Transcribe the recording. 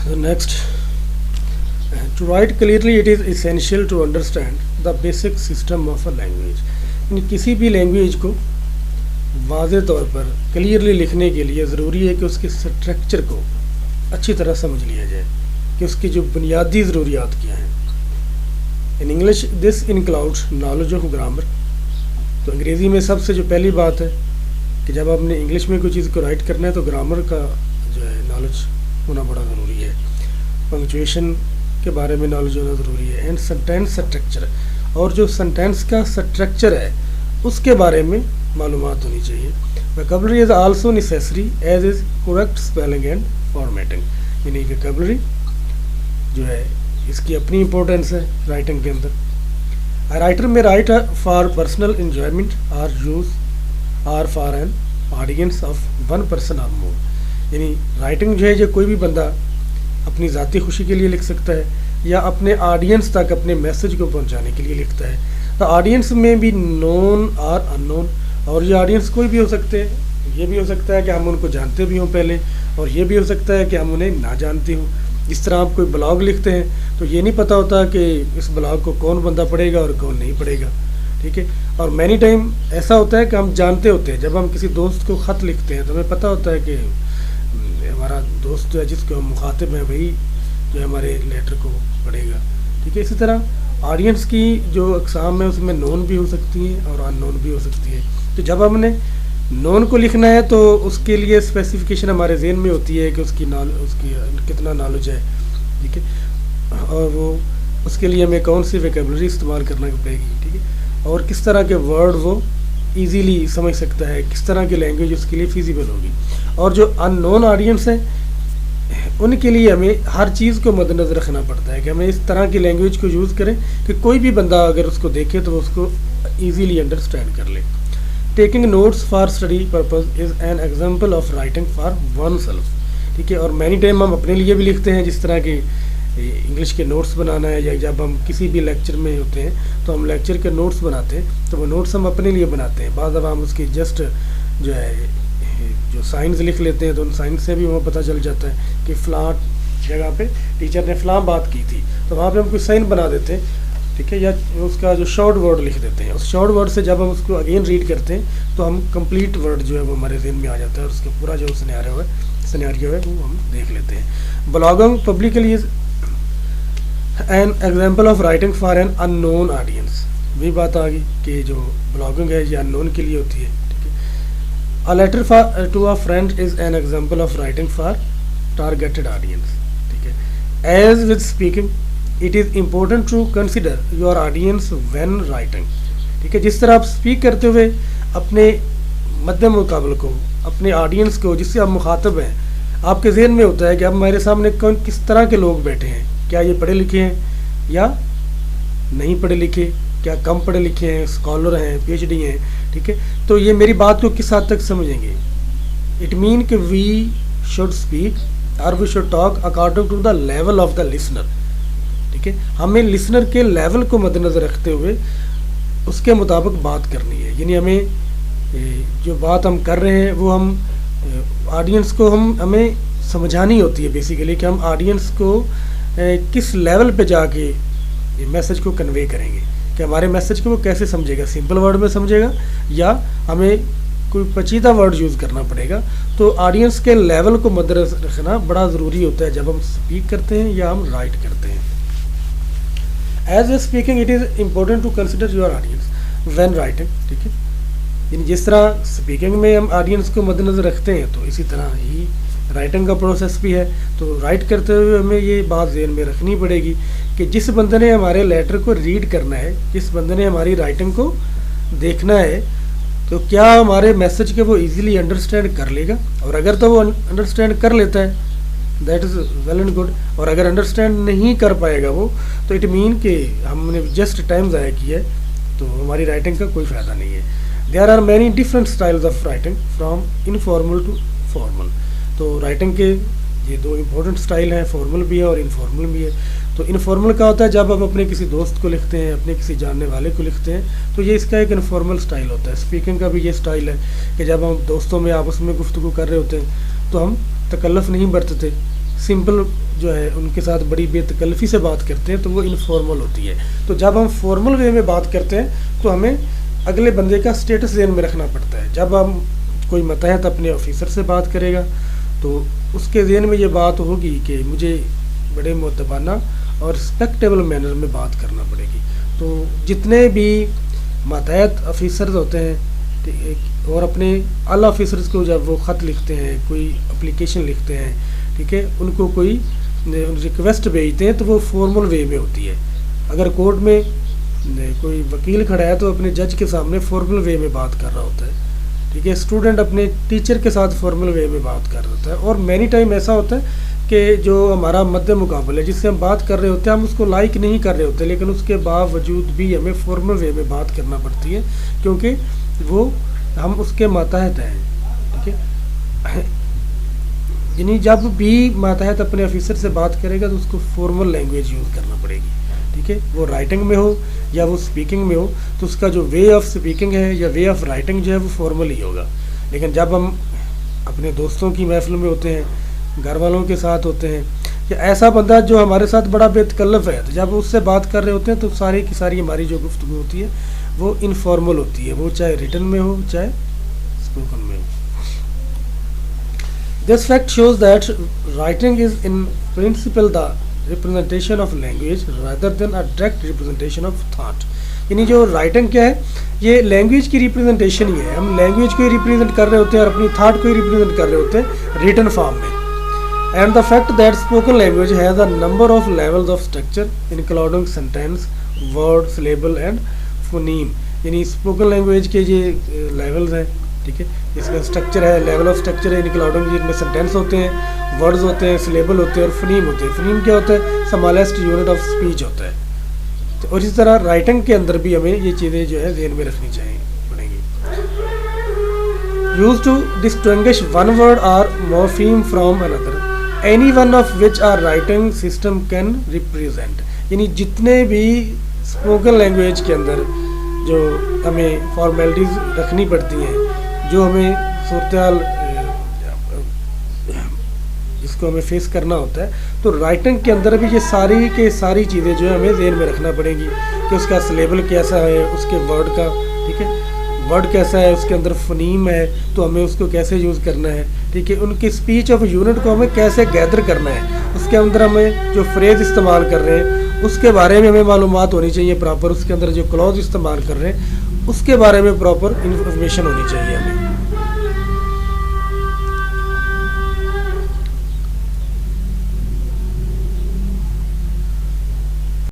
The next, to write clearly it is essential to understand the basic system of a language. यानी किसी भी language को वाज़े तौर पर क्लियरली लिखने के लिए ज़रूरी है कि उसके स्ट्रक्चर को अच्छी तरह समझ लिया जाए कि उसकी जो बुनियादी ज़रूरियात क्या हैं. In English this includes knowledge of grammar. तो अंग्रेज़ी में सबसे जो पहली बात है कि जब आपने इंग्लिश में कोई चीज़ को राइट करना है तो ग्रामर का जो है नॉलेज होना बड़ा ज़रूरी है. पंक्चुएशन के बारे में नॉलेज होना ज़रूरी है. एंड सेंटेंस स्ट्रक्चर, और जो सेंटेंस का स्ट्रक्चर है उसके बारे में मालूमात होनी चाहिए. Vocabulary is also necessary as is correct spelling and formatting. यानी वोकैबुलरी जो है इसकी अपनी इम्पोर्टेंस है राइटिंग के अंदर. राइटर में write for personal enjoyment or for an audience of one person और मोर. यानी राइटिंग जो है जो कोई भी बंदा अपनी ज़ाती खुशी के लिए लिख सकता है या अपने ऑडियंस तक अपने मैसेज को पहुंचाने के लिए लिखता है. तो ऑडियंस में भी नोन और अननोन, और ये ऑडियंस कोई भी हो सकते हैं. ये भी हो सकता है कि हम उनको जानते भी हों पहले, और ये भी हो सकता है कि हम उन्हें ना जानते हों. जिस तरह आप कोई ब्लॉग लिखते हैं तो ये नहीं पता होता कि इस ब्लॉग को कौन बंदा पढ़ेगा और कौन नहीं पढ़ेगा. ठीक है. और मैनी टाइम ऐसा होता है कि हम जानते होते हैं, जब हम किसी दोस्त को ख़त लिखते हैं तो हमें पता होता है कि हमारा दोस्त जो है जिसको हम मुखातिब हैं वही जो हमारे लेटर को पढ़ेगा. ठीक है. इसी तरह ऑडियंस की जो अक़साम है उसमें नोन भी हो सकती हैं और अननोन भी हो सकती है. तो जब हमने नोन को लिखना है तो उसके लिए स्पेसिफिकेशन हमारे ज़हन में होती है कि उसकी कितना नॉलेज है. ठीक है. और वो उसके लिए हमें कौन सी वोकैबुलरी इस्तेमाल करना पड़ेगी. ठीक है. और किस तरह के वर्ड वो इजीली समझ सकता है, किस तरह की लैंग्वेज उसके लिए फिजिबल होगी. और जो अननोन ऑडियंस है उनके लिए हमें हर चीज़ को मद्देनज़र रखना पड़ता है कि हमें इस तरह की लैंग्वेज को यूज़ करें कि कोई भी बंदा अगर उसको देखे तो वो उसको ईज़िली अंडरस्टैंड कर ले. Taking notes for study purpose is an example of writing for one self. ठीक है. और मैनी टाइम हम अपने लिए भी लिखते हैं, जिस तरह के इंग्लिश के नोट्स बनाना है, या जब हम किसी भी लेक्चर में होते हैं तो हम लेक्चर के नोट्स बनाते हैं तो वो नोट्स हम अपने लिए बनाते हैं. बाद अब हम उसकी जस्ट जो है जो साइंस लिख लेते हैं तो उन साइंस से भी वहाँ पता चल जाता है कि फ़लाँ जगह पे टीचर ने फ़लाँ बात की थी, तो वहाँ पे हम कोई साइन बना देते हैं. ठीक है. या उसका जो शॉर्ट वर्ड लिख देते हैं. उस शॉर्ट वर्ड से जब हम उसको अगेन रीड करते हैं तो हम कंप्लीट वर्ड जो है वो हमारे ज़हन में आ जाता है और उसका पूरा जो सिनेरियो है वो हम देख लेते हैं. Blogging publicly is an example of writing for an unknown audience. वही बात आ गई कि जो ब्लॉगिंग है ये अननोन के लिए होती है. ठीक है. A letter for to a friend is an example of writing for targeted audience. ठीक है. As with speaking it is important to consider your audience when writing. ठीक है. जिस तरह आप स्पीक करते हुए अपने मद्दे मुकाबल को, अपने ऑडियंस को जिससे आप मुखातब हैं, आपके जहन में होता है कि अब मेरे सामने कौन किस तरह के लोग बैठे हैं. क्या ये पढ़े लिखे हैं या नहीं पढ़े लिखे, क्या कम पढ़े लिखे हैं, स्कॉलर हैं, PhD हैं. ठीक है. तो ये मेरी बात को किस हद तक समझेंगे. इट मीन कि वी शुड स्पीक और we should talk according to the level of the listener. ठीक है. हमें लिसनर के लेवल को मद्देनज़र रखते हुए उसके मुताबिक बात करनी है. यानी हमें जो बात हम कर रहे हैं वो हम ऑडियंस को हमें समझानी होती है बेसिकली कि हम ऑडियंस को किस लेवल पे जाके मैसेज को कन्वे करेंगे, कि हमारे मैसेज को वो कैसे समझेगा. सिंपल वर्ड में समझेगा या हमें कोई पेचीदा वर्ड यूज़ करना पड़ेगा. तो ऑडियंस के लेवल को मद्देनज़र रखना बड़ा ज़रूरी होता है जब हम स्पीक करते हैं या हम राइट करते हैं. As a speaking it is important to consider your audience when writing. ठीक है. यानी जिस तरह स्पीकिंग में हम ऑडियंस को मद्देनज़र रखते हैं तो इसी तरह ही राइटिंग का प्रोसेस भी है. तो राइट करते हुए हमें ये बात ज़हन में रखनी पड़ेगी कि जिस बंदे ने हमारे लेटर को रीड करना है, जिस बंदे ने हमारी राइटिंग को देखना है, तो क्या हमारे मैसेज के वो इजीली अंडरस्टैंड कर लेगा. और अगर तो वो अंडरस्टैंड कर लेता है that is well and good. और अगर अंडरस्टैंड नहीं कर पाएगा वो, तो इट मीन कि हमने जस्ट टाइम ज़ाया किया है, तो हमारी राइटिंग का कोई फ़ायदा नहीं है. There are many different styles of writing from informal to formal. तो राइटिंग के ये दो इम्पोर्टेंट स्टाइल हैं, फॉर्मल भी है और इनफॉर्मल भी है. तो इनफॉर्मल का होता है जब आप अपने किसी दोस्त को लिखते हैं, अपने किसी जानने वाले को लिखते हैं, तो ये इसका एक इनफॉर्मल स्टाइल होता है. स्पीकिंग का भी ये स्टाइल है कि जब हम दोस्तों में आपस में गुफ्तगू कर रहे होते हैं तो हम तकल्लुफ़ नहीं बरतते. سمپل جو ہے ان کے ساتھ بڑی بے تکلفی سے بات کرتے ہیں تو وہ انفارمل ہوتی ہے. تو جب ہم فارمل وے میں بات کرتے ہیں تو ہمیں اگلے بندے کا اسٹیٹس ذہن میں رکھنا پڑتا ہے. جب ہم کوئی ماتحت اپنے آفیسر سے بات کرے گا تو اس کے ذہن میں یہ بات ہوگی کہ مجھے بڑے مؤدبانہ اور رسپیکٹیبل مینر میں بات کرنا پڑے گی. تو جتنے بھی ماتحت آفیسرز ہوتے ہیں اور اپنے اعلیٰ آفیسرز کو جب وہ خط لکھتے ہیں, کوئی اپلیکیشن لکھتے ہیں, ٹھیک ہے, ان کو کوئی ریکویسٹ بھیجتے ہیں تو وہ فارمل وے میں ہوتی ہے. اگر کورٹ میں کوئی وکیل کھڑا ہے تو اپنے جج کے سامنے فارمل وے میں بات کر رہا ہوتا ہے, ٹھیک ہے. اسٹوڈنٹ اپنے ٹیچر کے ساتھ فارمل وے میں بات کر رہا ہوتا ہے. اور مینی ٹائم ایسا ہوتا ہے کہ جو ہمارا مد مقابل ہے جس سے ہم بات کر رہے ہوتے ہیں ہم اس کو لائک نہیں کر رہے ہوتے, لیکن اس کے باوجود بھی ہمیں فارمل وے میں بات کرنا پڑتی ہے کیونکہ وہ ہم اس کے ماتحت ہیں, ٹھیک ہے. یعنی جب بھی ماتحت اپنے آفیسر سے بات کرے گا تو اس کو فارمل لینگویج یوز کرنا پڑے گی, ٹھیک ہے. وہ رائٹنگ میں ہو یا وہ اسپیکنگ میں ہو تو اس کا جو وے آف اسپیکنگ ہے یا وے آف رائٹنگ جو ہے وہ فارمل ہی ہوگا. لیکن جب ہم اپنے دوستوں کی محفل میں ہوتے ہیں, گھر والوں کے ساتھ ہوتے ہیں, یا ایسا بندہ جو ہمارے ساتھ بڑا بے تکلف ہے, تو جب اس سے بات کر رہے ہوتے ہیں تو ساری کی ساری ہماری جو گفتگو ہوتی ہے وہ انفارمل ہوتی ہے, وہ چاہے ریٹن میں ہو چاہے اسپوکن میں ہو. This fact shows that writing is in principle the representation of language rather than a direct representation of thought. یعنی جو رائٹنگ کیا ہے یہ لینگویج کی ریپرزنٹیشن ہی ہے. ہم لینگویج کو ہی ریپرزینٹ کر رہے ہوتے ہیں اور اپنی تھاٹ کو ہی ریپرزینٹ کر رہے ہوتے ہیں ریٹن فارم میں. And the fact that spoken language has a number of levels of structure including sentence, word, syllable and phoneme. یعنی اسپوکن لینگویج کے یہ لیولز ہیں, ٹھیک ہے. اس کا اسٹرکچر ہے, لیول آف اسٹرکچر ہے انکلوڈنگ, جن میں سینٹینس ہوتے ہیں, ورڈز ہوتے ہیں, سلیبل ہوتے ہیں اور فنیم ہوتے ہیں. فنیم کیا ہوتا ہے؟ اسمالسٹ یونٹ آف اسپیچ ہوتا ہے. اور اسی طرح رائٹنگ کے اندر بھی ہمیں یہ چیزیں جو ہے ذہن میں رکھنی چاہیے پڑیں گی. Use to distinguish one word اور morpheme from another any one of which our writing system can represent. یعنی جتنے بھی اسپوکن لینگویج کے اندر جو ہمیں فارمیلٹیز رکھنی پڑتی ہیں, جو ہمیں صورتحال جس کو ہمیں فیس کرنا ہوتا ہے, تو رائٹنگ کے اندر بھی یہ ساری کے ساری چیزیں جو ہے ہمیں ذہن میں رکھنا پڑیں گی کہ اس کا سلیبل کیسا ہے, اس کے ورڈ کا, ٹھیک ہے, ورڈ کیسا ہے, اس کے اندر فنیم ہے تو ہمیں اس کو کیسے یوز کرنا ہے, ٹھیک ہے. ان کی اسپیچ آف یونٹ کو ہمیں کیسے گیدر کرنا ہے, اس کے اندر ہمیں جو فریز استعمال کر رہے ہیں اس کے بارے میں ہمیں معلومات ہونی چاہیے پراپر. اس کے اندر جو کلوز استعمال کر رہے ہیں اس کے بارے میں پراپر انفارمیشن ہونی چاہیے ہمیں.